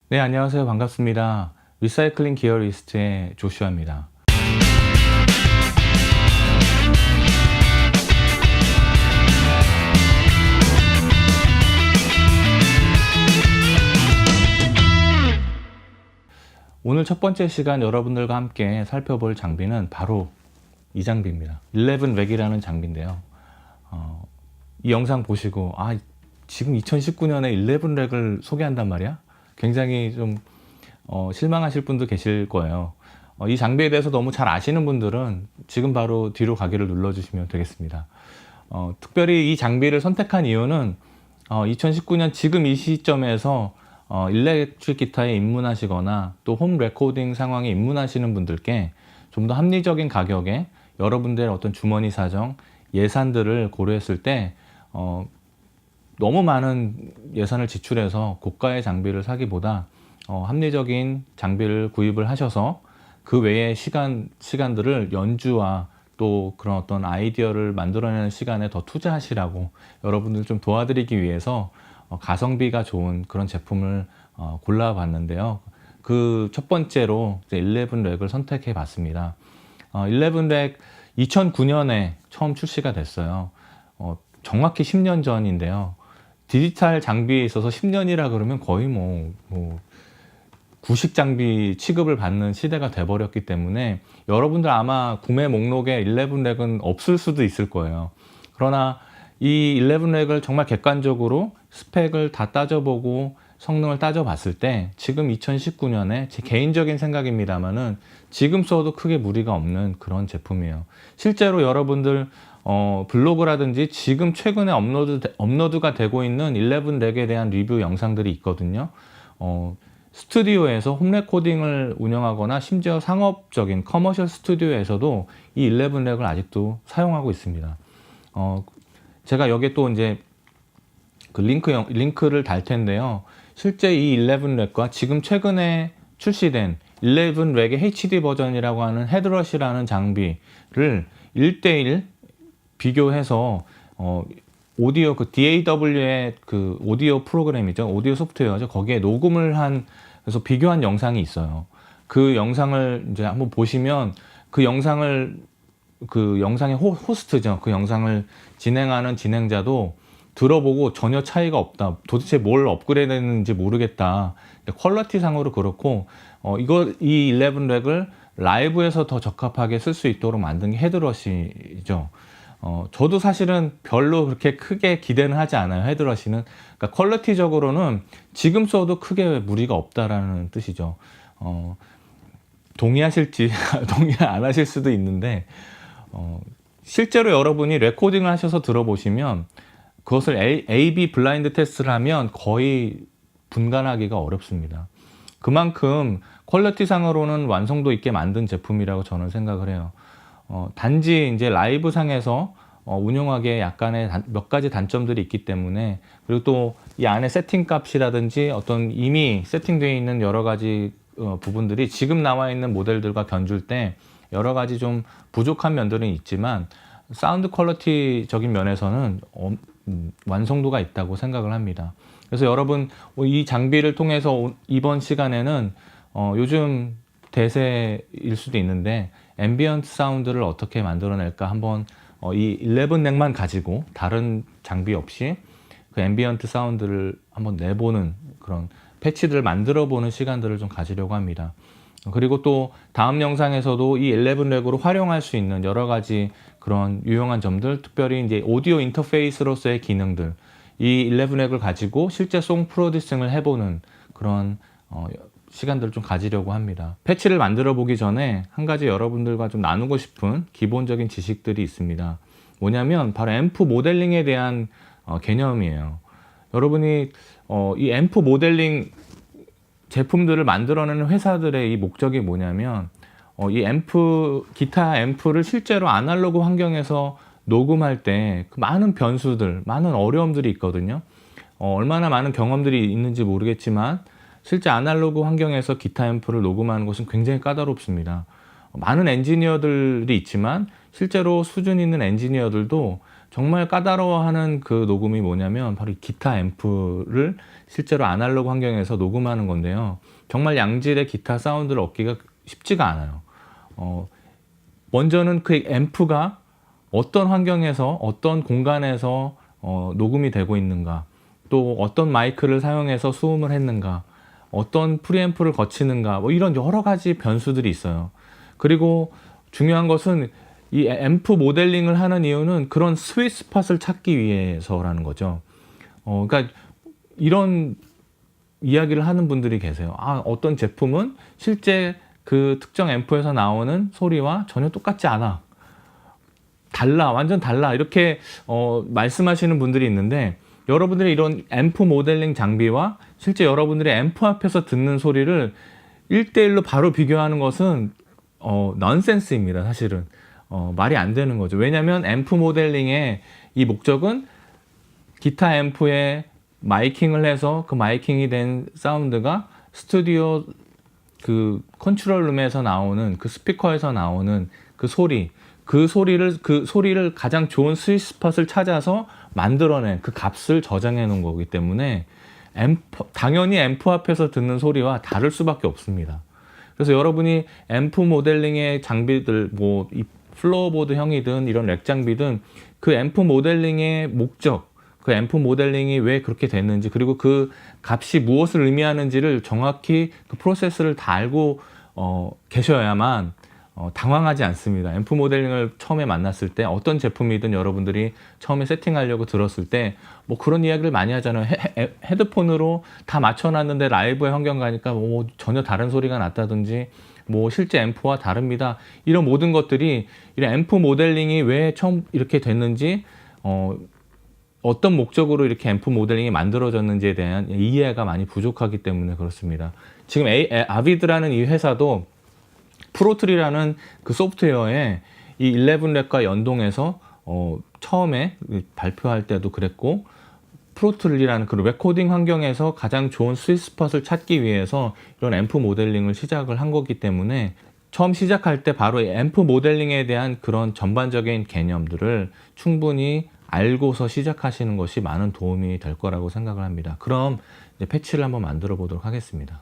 네, 안녕하세요. 반갑습니다. 리사이클링 기어리스트의 조슈아입니다. 오늘 첫 번째 시간 여러분들과 함께 살펴볼 장비는 바로 이 장비입니다. 11렉이라는 장비인데요. 이 영상 보시고 지금 2019년에 11렉을 소개한단 말이야? 굉장히 좀 실망하실 분도 계실 거예요. 이 장비에 대해서 너무 잘 아시는 분들은 지금 바로 뒤로 가기를 눌러주시면 되겠습니다. 특별히 이 장비를 선택한 이유는 2019년 지금 이 시점에서 일렉트릭 기타에 입문하시거나 또 홈 레코딩 상황에 입문하시는 분들께 좀 더 합리적인 가격에 여러분들의 어떤 주머니 사정, 예산들을 고려했을 때 너무 많은 예산을 지출해서 고가의 장비를 사기보다 합리적인 장비를 구입을 하셔서 그 외의 시간들을 연주와 또 그런 어떤 아이디어를 만들어내는 시간에 더 투자하시라고 여러분들 좀 도와드리기 위해서 가성비가 좋은 그런 제품을 골라봤는데요. 그 첫 번째로 11렉을 선택해 봤습니다. 11렉 2009년에 처음 출시가 됐어요. 정확히 10년 전인데요. 디지털 장비에 있어서 10년이라 그러면 거의 구식 장비 취급을 받는 시대가 돼버렸기 때문에 여러분들 아마 구매 목록에 11렉은 없을 수도 있을 거예요. 그러나 이 11렉을 정말 객관적으로 스펙을 다 따져보고 성능을 따져봤을 때 지금 2019년에 제 개인적인 생각입니다만은 지금 써도 크게 무리가 없는 그런 제품이에요. 실제로 여러분들 블로그라든지 지금 최근에 업로드가 되고 있는 11렉에 대한 리뷰 영상들이 있거든요. 스튜디오에서 홈 레코딩을 운영하거나 심지어 상업적인 커머셜 스튜디오에서도 이 11렉을 아직도 사용하고 있습니다. 제가 여기에 또 이제 그 링크를 달 텐데요. 실제 이 11렉과 지금 최근에 출시된 11렉의 HD 버전이라고 하는 헤드러시라는 장비를 1대1 비교해서 오디오 그 DAW의 그 오디오 프로그램이죠. 오디오 소프트웨어죠. 거기에 녹음을 그래서 비교한 영상이 있어요. 그 영상을 이제 한번 보시면 그 영상의 호스트죠. 그 영상을 진행하는 진행자도 들어보고 전혀 차이가 없다. 도대체 뭘 업그레이드 했는지 모르겠다. 퀄리티 상으로 그렇고 이 11렉을 라이브에서 더 적합하게 쓸 수 있도록 만든 게 헤드러시죠. 저도 사실은 별로 그렇게 크게 기대는 하지 않아요. 헤드러시는. 그러니까 퀄리티적으로는 지금 써도 크게 무리가 없다라는 뜻이죠. 동의하실지 동의 안 하실 수도 있는데 실제로 여러분이 레코딩을 하셔서 들어보시면 그것을 A/B 블라인드 테스트를 하면 거의 분간하기가 어렵습니다. 그만큼 퀄리티 상으로는 완성도 있게 만든 제품이라고 저는 생각을 해요. 단지 이제 라이브 상에서 운영하기에 약간의 몇 가지 단점들이 있기 때문에, 그리고 또 이 안에 세팅 값이라든지 어떤 이미 세팅되어 있는 여러 가지 부분들이 지금 나와 있는 모델들과 견줄 때 여러 가지 좀 부족한 면들은 있지만 사운드 퀄리티적인 면에서는 완성도가 있다고 생각을 합니다. 그래서 여러분 이 장비를 통해서 이번 시간에는 요즘 대세일 수도 있는데 앰비언트 사운드를 어떻게 만들어낼까 한번 이 11렉만 가지고 다른 장비 없이 그 앰비언트 사운드를 한번 내보는 그런 패치들을 만들어보는 시간들을 좀 가지려고 합니다. 그리고 또 다음 영상에서도 이 11렉으로 활용할 수 있는 여러 가지 그런 유용한 점들, 특별히 이제 오디오 인터페이스로서의 기능들, 이 11렉을 가지고 실제 송 프로듀싱을 해보는 그런 시간들을 좀 가지려고 합니다. 패치를 만들어 보기 전에 한 가지 여러분들과 좀 나누고 싶은 기본적인 지식들이 있습니다. 뭐냐면 바로 앰프 모델링에 대한 개념이에요. 여러분이 이 앰프 모델링 제품들을 만들어내는 회사들의 이 목적이 뭐냐면 이 기타 앰프를 실제로 아날로그 환경에서 녹음할 때 그 많은 변수들, 많은 어려움들이 있거든요. 얼마나 많은 경험들이 있는지 모르겠지만 실제 아날로그 환경에서 기타 앰프를 녹음하는 것은 굉장히 까다롭습니다. 많은 엔지니어들이 있지만 실제로 수준 있는 엔지니어들도 정말 까다로워하는 그 녹음이 뭐냐면 바로 이 기타 앰프를 실제로 아날로그 환경에서 녹음하는 건데요. 정말 양질의 기타 사운드를 얻기가 쉽지가 않아요. 먼저는 그 앰프가 어떤 환경에서 어떤 공간에서 녹음이 되고 있는가, 또 어떤 마이크를 사용해서 수음을 했는가, 어떤 프리앰프를 거치는가, 뭐 이런 여러 가지 변수들이 있어요. 그리고 중요한 것은 이 앰프 모델링을 하는 이유는 그런 스윗 스팟을 찾기 위해서라는 거죠. 그러니까 이런 이야기를 하는 분들이 계세요. 어떤 제품은 실제 그 특정 앰프에서 나오는 소리와 전혀 똑같지 않아. 달라, 완전 달라. 이렇게 말씀하시는 분들이 있는데, 여러분들이 이런 앰프 모델링 장비와 실제 여러분들이 앰프 앞에서 듣는 소리를 1대1로 바로 비교하는 것은 넌센스입니다. 사실은 말이 안 되는 거죠. 왜냐하면 앰프 모델링의 이 목적은 기타 앰프에 마이킹을 해서 그 마이킹이 된 사운드가 스튜디오 그 컨트롤 룸에서 나오는 그 스피커에서 나오는 그 소리를 가장 좋은 스윗 스팟을 찾아서 만들어낸 그 값을 저장해 놓은 거기 때문에 당연히 앰프 앞에서 듣는 소리와 다를 수밖에 없습니다. 그래서 여러분이 앰프 모델링의 장비들, 뭐 이 플로어보드형이든 이런 렉 장비든 그 앰프 모델링의 목적, 그 앰프 모델링이 왜 그렇게 됐는지, 그리고 그 값이 무엇을 의미하는지를 정확히 그 프로세스를 다 알고 계셔야만 당황하지 않습니다. 앰프 모델링을 처음에 만났을 때, 어떤 제품이든 여러분들이 처음에 세팅하려고 들었을 때 뭐 그런 이야기를 많이 하잖아요. 헤드폰으로 다 맞춰놨는데 라이브의 환경 가니까 뭐 전혀 다른 소리가 났다든지, 뭐 실제 앰프와 다릅니다. 이런 모든 것들이, 이런 앰프 모델링이 왜 처음 이렇게 됐는지, 어떤 목적으로 이렇게 앰프 모델링이 만들어졌는지에 대한 이해가 많이 부족하기 때문에 그렇습니다. 지금 아비드라는 이 회사도 프로툴이라는 그 소프트웨어에 이 11랩과 연동해서 처음에 발표할 때도 그랬고, 프로툴이라는 그 레코딩 환경에서 가장 좋은 스윗 스팟을 찾기 위해서 이런 앰프 모델링을 시작을 한 거기 때문에, 처음 시작할 때 바로 앰프 모델링에 대한 그런 전반적인 개념들을 충분히 알고서 시작하시는 것이 많은 도움이 될 거라고 생각을 합니다. 그럼 이제 패치를 한번 만들어 보도록 하겠습니다.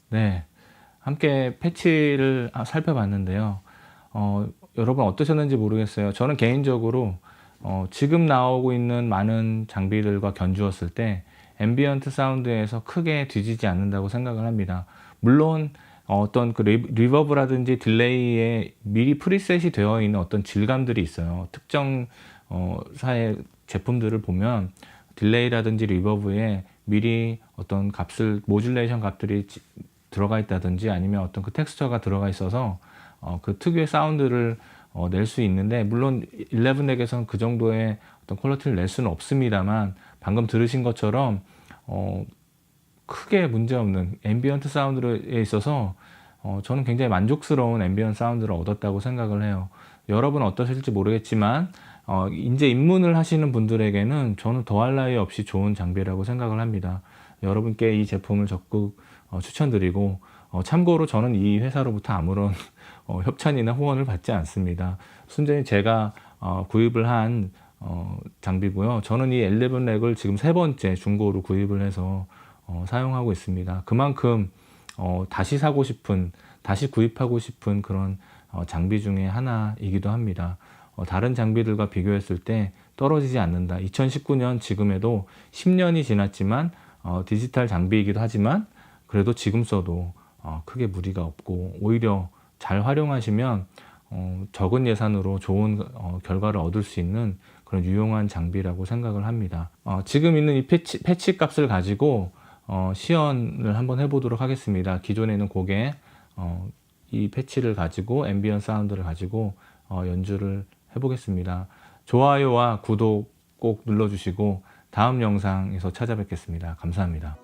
네, 함께 패치를 살펴봤는데요. 여러분 어떠셨는지 모르겠어요. 저는 개인적으로 지금 나오고 있는 많은 장비들과 견주었을 때 앰비언트 사운드에서 크게 뒤지지 않는다고 생각을 합니다. 물론 어떤 그 리버브라든지 딜레이에 미리 프리셋이 되어 있는 어떤 질감들이 있어요. 특정 사의 제품들을 보면 딜레이라든지 리버브에 미리 어떤 값을, 모듈레이션 값들이 들어가 있다든지, 아니면 어떤 그 텍스처가 들어가 있어서 그 특유의 사운드를 낼 수 있는데, 물론 11렉에서는 그 정도의 어떤 퀄리티를 낼 수는 없습니다만, 방금 들으신 것처럼 크게 문제없는 앰비언트 사운드에 있어서 저는 굉장히 만족스러운 앰비언트 사운드를 얻었다고 생각을 해요. 여러분 어떠실지 모르겠지만 이제 입문을 하시는 분들에게는 저는 더할 나위 없이 좋은 장비라고 생각을 합니다. 여러분께 이 제품을 적극 추천드리고, 참고로 저는 이 회사로부터 아무런 협찬이나 후원을 받지 않습니다. 순전히 제가 구입을 한 장비고요. 저는 이 11렉을 지금 세 번째 중고로 구입을 해서 사용하고 있습니다. 그만큼 다시 사고 싶은, 다시 구입하고 싶은 그런 장비 중에 하나이기도 합니다. 다른 장비들과 비교했을 때 떨어지지 않는다. 2019년 지금에도 10년이 지났지만 디지털 장비이기도 하지만 그래도 지금 써도 크게 무리가 없고, 오히려 잘 활용하시면 적은 예산으로 좋은 결과를 얻을 수 있는 그런 유용한 장비라고 생각을 합니다. 지금 있는 이 패치 값을 가지고 시연을 한번 해보도록 하겠습니다. 기존에 있는 곡에 이 패치를 가지고 앰비언 사운드를 가지고 연주를 해보겠습니다. 좋아요와 구독 꼭 눌러주시고 다음 영상에서 찾아뵙겠습니다. 감사합니다.